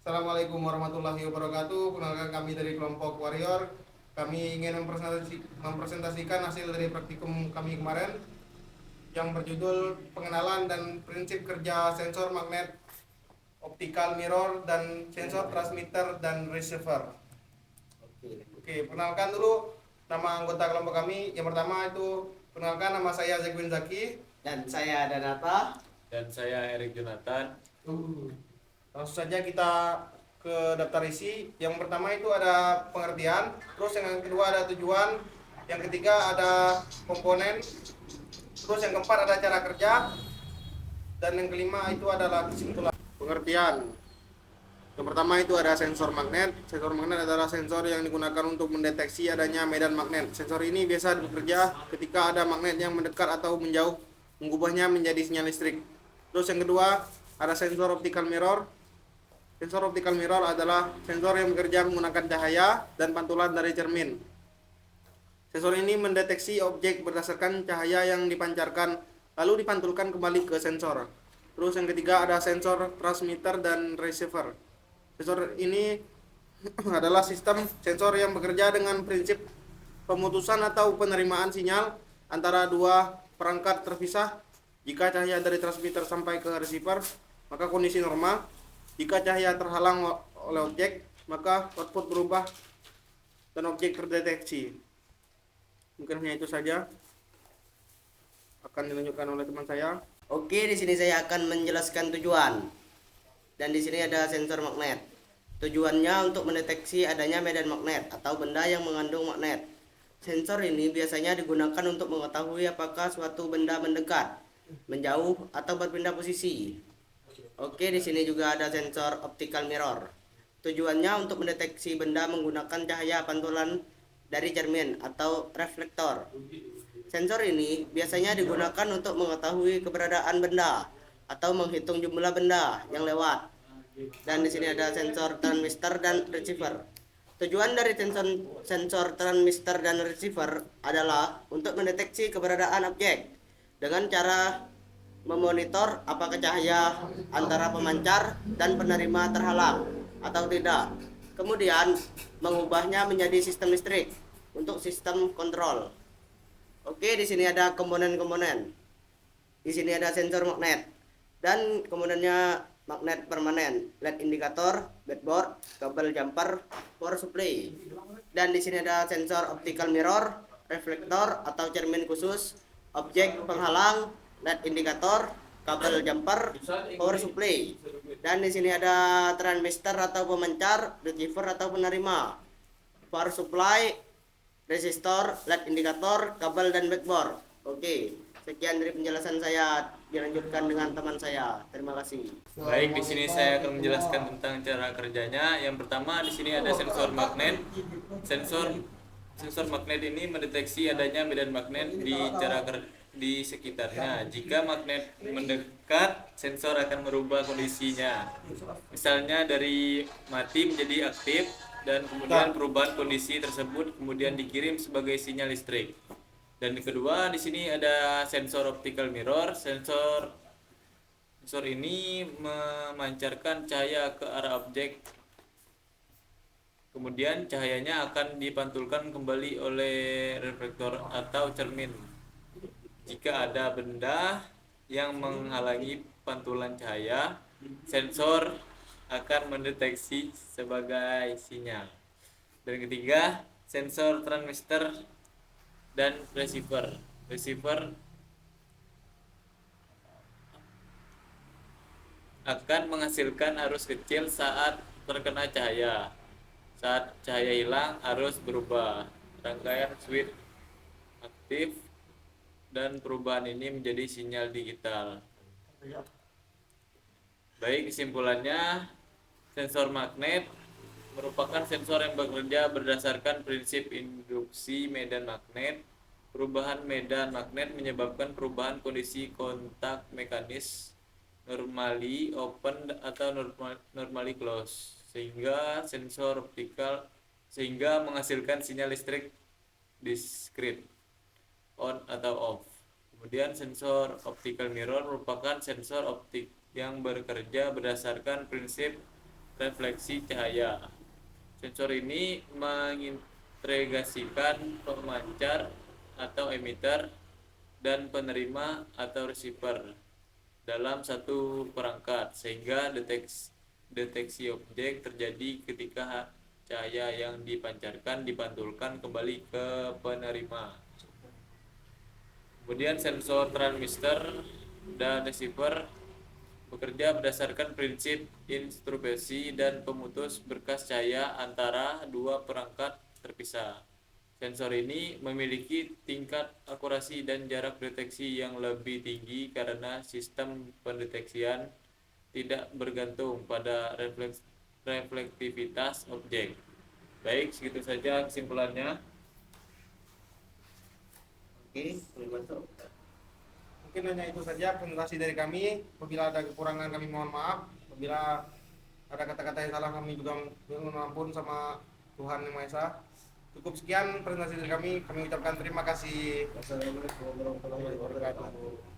Assalamualaikum warahmatullahi wabarakatuh. Perkenalkan kami dari kelompok Warrior. Kami ingin mempresentasikan hasil dari praktikum kami kemarin yang berjudul pengenalan dan prinsip kerja sensor magnet, optical mirror, dan sensor transmitter dan receiver. Oke, perkenalkan dulu nama anggota kelompok kami. Yang pertama itu perkenalkan, nama saya Zekwin Zaki. Dan saya Danata. Dan saya Erik Jonathan. Langsung saja kita ke daftar isi. Yang pertama itu ada pengertian, terus yang kedua ada tujuan, yang ketiga ada komponen, terus yang keempat ada cara kerja, dan yang kelima itu adalah kesimpulan. Pengertian. Yang pertama itu ada sensor magnet. Sensor magnet adalah sensor yang digunakan untuk mendeteksi adanya medan magnet. Sensor ini biasa bekerja ketika ada magnet yang mendekat atau menjauh, mengubahnya menjadi sinyal listrik. Terus yang kedua ada sensor optical mirror. Sensor optical mirror adalah sensor yang bekerja menggunakan cahaya dan pantulan dari cermin. Sensor ini mendeteksi objek berdasarkan cahaya yang dipancarkan, lalu dipantulkan kembali ke sensor. Terus yang ketiga ada sensor transmitter dan receiver. Sensor ini adalah sistem sensor yang bekerja dengan prinsip pemutusan atau penerimaan sinyal antara dua perangkat terpisah. Jika cahaya dari transmitter sampai ke receiver, maka kondisi normal. Jika cahaya terhalang oleh objek, maka output berubah dan objek terdeteksi. Mungkin hanya itu saja akan dilanjutkan oleh teman saya. Oke, di sini saya akan menjelaskan tujuan. Dan di sini ada sensor magnet. Tujuannya untuk mendeteksi adanya medan magnet atau benda yang mengandung magnet. Sensor ini biasanya digunakan untuk mengetahui apakah suatu benda mendekat, menjauh, atau berpindah posisi. Oke, di sini juga ada sensor optical mirror. Tujuannya untuk mendeteksi benda menggunakan cahaya pantulan dari cermin atau reflektor. Sensor ini biasanya digunakan untuk mengetahui keberadaan benda atau menghitung jumlah benda yang lewat. Dan di sini ada sensor transmitter dan receiver. Tujuan dari sensor transmitter dan receiver adalah untuk mendeteksi keberadaan objek dengan cara memonitor apakah cahaya antara pemancar dan penerima terhalang atau tidak. Kemudian mengubahnya menjadi sistem listrik untuk sistem kontrol. Oke, di sini ada komponen-komponen. Di sini ada sensor magnet dan komponennya magnet permanen, LED indikator, breadboard, kabel jumper, power supply. Dan di sini ada sensor optical mirror, reflektor atau cermin khusus, objek penghalang, LED indikator, kabel jumper, power supply. Dan di sini ada transistor atau pemancar, receiver atau penerima, power supply, resistor, LED indikator, kabel dan breadboard. Oke, sekian dari penjelasan saya. Dilanjutkan dengan teman saya. Terima kasih. Baik, di sini saya akan menjelaskan tentang cara kerjanya. Yang pertama, di sini ada sensor magnet. Sensor magnet ini mendeteksi adanya medan magnet di sekitarnya. Jika magnet mendekat, sensor akan merubah kondisinya. Misalnya dari mati menjadi aktif, dan kemudian perubahan kondisi tersebut kemudian dikirim sebagai sinyal listrik. Dan kedua, di sini ada sensor optical mirror. Sensor ini memancarkan cahaya ke arah objek. Kemudian cahayanya akan dipantulkan kembali oleh reflektor atau cermin. Jika ada benda yang menghalangi pantulan cahaya, sensor akan mendeteksi sebagai sinyal. Dan ketiga, sensor transmitter dan receiver. Receiver akan menghasilkan arus kecil saat terkena cahaya. Saat cahaya hilang, arus berubah. Rangkaian switch aktif dan perubahan ini menjadi sinyal digital. Baik, kesimpulannya, sensor magnet merupakan sensor yang bekerja berdasarkan prinsip induksi medan magnet. Perubahan medan magnet menyebabkan perubahan kondisi kontak mekanis normally open atau normally close, sehingga menghasilkan sinyal listrik diskrit on atau off. Kemudian sensor optical mirror merupakan sensor optik yang bekerja berdasarkan prinsip refleksi cahaya. Sensor ini mengintegrasikan pemancar atau emitter dan penerima atau receiver dalam satu perangkat, sehingga deteksi objek terjadi ketika cahaya yang dipancarkan dipantulkan kembali ke penerima. Kemudian sensor transmitter dan receiver bekerja berdasarkan prinsip introversi dan pemutus berkas cahaya antara dua perangkat terpisah. Sensor ini memiliki tingkat akurasi dan jarak deteksi yang lebih tinggi karena sistem pendeteksian tidak bergantung pada reflektivitas objek. Baik, segitu saja kesimpulannya. Oke, masuk. Mungkin hanya itu saja presentasi dari kami. Apabila ada kekurangan kami mohon maaf. Apabila ada kata-kata yang salah kami juga mohon ampun sama Tuhan Yang Maha Esa. Cukup sekian presentasi dari kami. Kami ucapkan terima kasih. Wassalamualaikum warahmatullahi wabarakatuh.